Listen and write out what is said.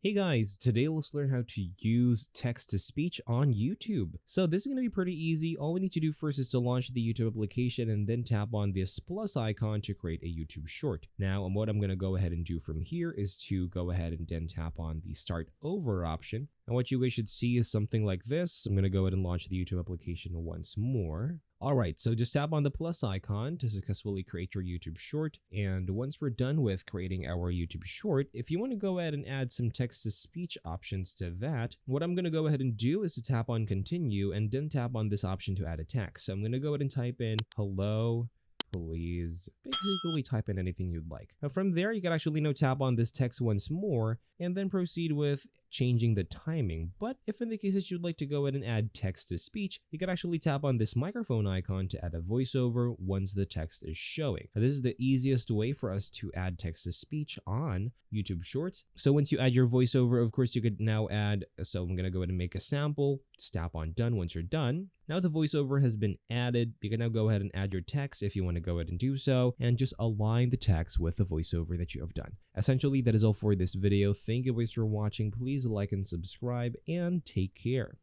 Hey guys, today let's learn how to use text-to-speech on YouTube. So this is going to be pretty easy. All we need to do first is to launch the YouTube application and then tap on this plus icon to create a YouTube short. Now, what I'm going to go ahead and do from here is to go ahead and then tap on the start over option. And what you guys should see is something like this. I'm going to go ahead and launch the YouTube application once more. Alright, so just tap on the plus icon to successfully create your YouTube short. And once we're done with creating our YouTube short, if you want to go ahead and add some text-to-speech options to that, what I'm going to go ahead and do is to tap on continue and then tap on this option to add a text. So I'm going to go ahead and type in hello. Please basically type in anything you'd like. Now from there, you can actually tap on this text once more and then proceed with changing the timing. But if in the cases you'd like to go ahead and add text to speech, you can actually tap on this microphone icon to add a voiceover once the text is showing. Now, this is the easiest way for us to add text to speech on YouTube Shorts. So once you add your voiceover, of course, you could now add, so I'm going to go ahead and make a sample, just tap on done once you're done. Now the voiceover has been added. You can now go ahead and add your text if you want to go ahead and do so, and just align the text with the voiceover that you have done. Essentially, that is all for this video. Thank you guys for watching. Please like and subscribe, and take care.